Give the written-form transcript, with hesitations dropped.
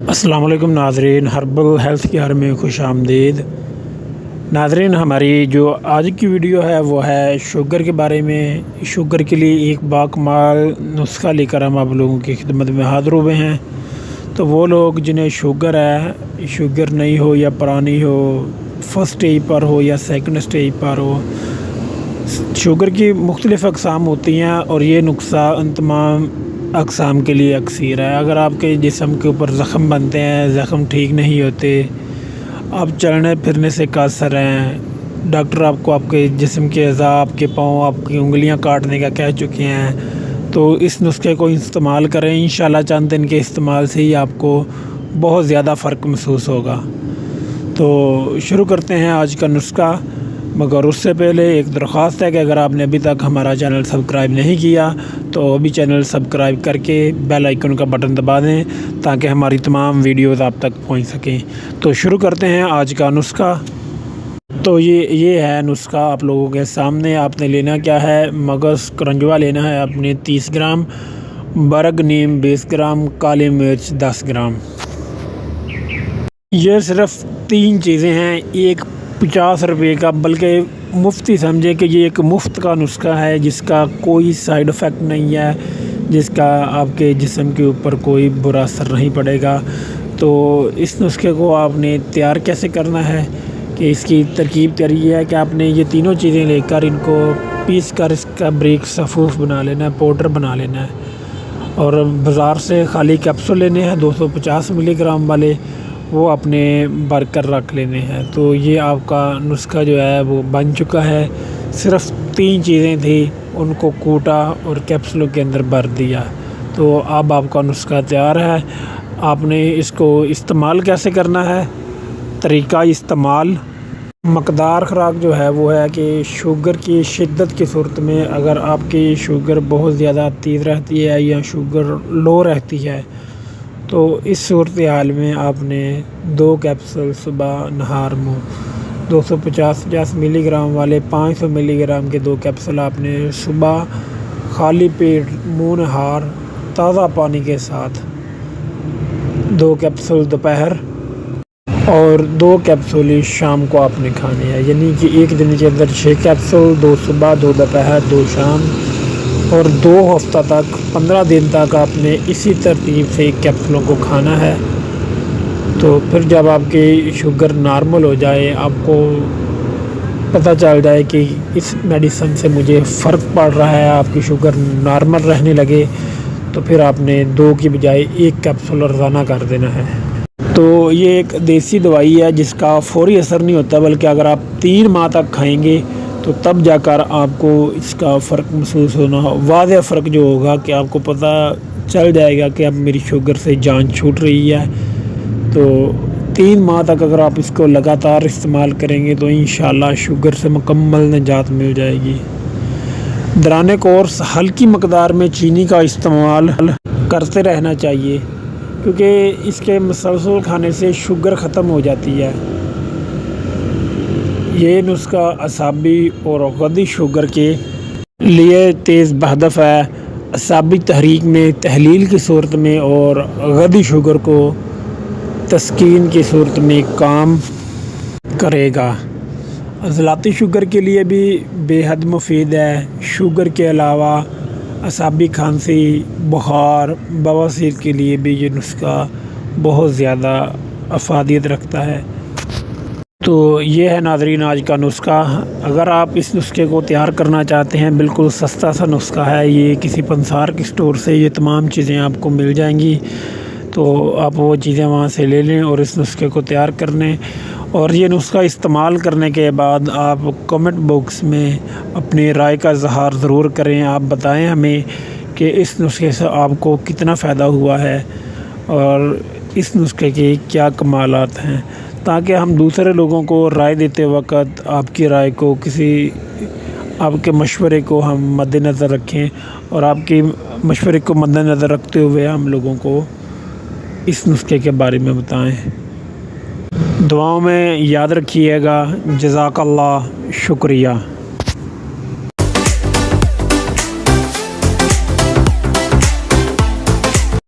السلام علیکم ناظرین، ہربل ہیلتھ کیئر میں خوش آمدید۔ ناظرین، ہماری جو آج کی ویڈیو ہے وہ ہے شوگر کے بارے میں۔ شوگر کے لیے ایک باکمال نسخہ لے کر ہم آپ لوگوں کی خدمت میں حاضر ہوئے ہیں۔ تو وہ لوگ جنہیں شوگر ہے، شوگر نہیں ہو یا پرانی ہو، فرسٹ اسٹیج پر ہو یا سیکنڈ اسٹیج پر ہو، شوگر کی مختلف اقسام ہوتی ہیں اور یہ نسخہ ان تمام اقسام کے لیے اکثیر ہے۔ اگر آپ کے جسم کے اوپر زخم بنتے ہیں، زخم ٹھیک نہیں ہوتے، آپ چلنے پھرنے سے قاصر ہیں، ڈاکٹر آپ کو آپ کے جسم کے اعضاء، آپ کے پاؤں، آپ کی انگلیاں کاٹنے کا کہہ چکے ہیں، تو اس نسخے کو استعمال کریں۔ انشاءاللہ چند دن کے استعمال سے ہی آپ کو بہت زیادہ فرق محسوس ہوگا۔ تو شروع کرتے ہیں آج کا نسخہ، مگر اس سے پہلے ایک درخواست ہے کہ اگر آپ نے ابھی تک ہمارا چینل سبسکرائب نہیں کیا تو ابھی چینل سبسکرائب کر کے بیل آئیکن کا بٹن دبا دیں تاکہ ہماری تمام ویڈیوز آپ تک پہنچ سکیں۔ تو شروع کرتے ہیں آج کا نسخہ۔ تو یہ ہے نسخہ آپ لوگوں کے سامنے۔ آپ نے لینا کیا ہے، مغز کرنجوا لینا ہے اپنے 30 گرام، برگ نیم 20 گرام، کالی مرچ 10 گرام۔ یہ صرف 3 چیزیں ہیں، ایک 50 روپے کا، بلکہ مفت ہی سمجھے کہ یہ ایک مفت کا نسخہ ہے جس کا کوئی سائیڈ افیکٹ نہیں ہے، جس کا آپ کے جسم کے اوپر کوئی برا اثر نہیں پڑے گا۔ تو اس نسخے کو آپ نے تیار کیسے کرنا ہے کہ اس کی ترکیب تیاری یہ ہے کہ آپ نے یہ تینوں چیزیں لے کر ان کو پیس کر اس کا بریک صفوف بنا لینا ہے، پاؤڈر بنا لینا ہے، اور بازار سے خالی کیپسول لینے ہیں 250 ملی گرام والے، وہ اپنے بھر کر رکھ لینے ہیں۔ تو یہ آپ کا نسخہ جو ہے وہ بن چکا ہے۔ صرف 3 چیزیں تھیں، ان کو کوٹا اور کیپسولوں کے اندر بھر دیا، تو اب آپ کا نسخہ تیار ہے۔ آپ نے اس کو استعمال کیسے کرنا ہے، طریقہ استعمال، مقدار خوراک جو ہے وہ ہے کہ شوگر کی شدت کی صورت میں اگر آپ کی شوگر بہت زیادہ تیز رہتی ہے یا شوگر لو رہتی ہے تو اس صورتحال میں آپ نے 2 کیپسول صبح نہار منہ، 250 ملی گرام والے 500 ملی گرام کے 2 کیپسول آپ نے صبح خالی پیٹ منہ نہار تازہ پانی کے ساتھ، 2 کیپسول دوپہر اور 2 کیپسول شام کو آپ نے کھانے ہیں، یعنی کہ ایک دن کے اندر 6 کیپسول، 2 صبح، 2 دوپہر، 2 شام، اور 2 ہفتہ تک 15 دن تک آپ نے اسی ترتیب سے کیپسولوں کو کھانا ہے۔ تو پھر جب آپ کی شوگر نارمل ہو جائے، آپ کو پتہ چل جائے کہ اس میڈیسن سے مجھے فرق پڑ رہا ہے، آپ کی شوگر نارمل رہنے لگے، تو پھر آپ نے 2 کی بجائے 1 کیپسول روزانہ کر دینا ہے۔ تو یہ ایک دیسی دوائی ہے جس کا فوری اثر نہیں ہوتا، بلکہ اگر آپ 3 ماہ تک کھائیں گے تو تب جا کر آپ کو اس کا فرق محسوس ہونا، واضح فرق جو ہوگا کہ آپ کو پتہ چل جائے گا کہ اب میری شوگر سے جان چھوٹ رہی ہے۔ تو 3 ماہ تک اگر آپ اس کو لگاتار استعمال کریں گے تو انشاءاللہ شوگر سے مکمل نجات مل جائے گی۔ دوران کورس ہلکی مقدار میں چینی کا استعمال کرتے رہنا چاہیے، کیونکہ اس کے مسلسل کھانے سے شوگر ختم ہو جاتی ہے۔ یہ نسخہ اعصابی اور غدی شوگر کے لیے تیز بہدف ہے، اعصابی تحریک میں تحلیل کی صورت میں اور غدی شوگر کو تسکین کی صورت میں کام کرے گا۔ عضلاتی شوگر کے لیے بھی بے حد مفید ہے۔ شوگر کے علاوہ اعصابی کھانسی، بخار، بواسیر کے لیے بھی یہ نسخہ بہت زیادہ افادیت رکھتا ہے۔ تو یہ ہے ناظرین آج کا نسخہ۔ اگر آپ اس نسخے کو تیار کرنا چاہتے ہیں، بالکل سستا سا نسخہ ہے یہ، کسی پنسار کی سٹور سے یہ تمام چیزیں آپ کو مل جائیں گی، تو آپ وہ چیزیں وہاں سے لے لیں اور اس نسخے کو تیار کر لیں۔ اور یہ نسخہ استعمال کرنے کے بعد آپ کمنٹ باکس میں اپنی رائے کا اظہار ضرور کریں۔ آپ بتائیں ہمیں کہ اس نسخے سے آپ کو کتنا فائدہ ہوا ہے اور اس نسخے کے کیا کمالات ہیں، تاکہ ہم دوسرے لوگوں کو رائے دیتے وقت آپ کی رائے کو، آپ کے مشورے کو ہم مد نظر رکھیں، اور آپ کے مشورے کو مد نظر رکھتے ہوئے ہم لوگوں کو اس نسخے کے بارے میں بتائیں۔ دعاؤں میں یاد رکھیے گا۔ جزاک اللہ، شکریہ۔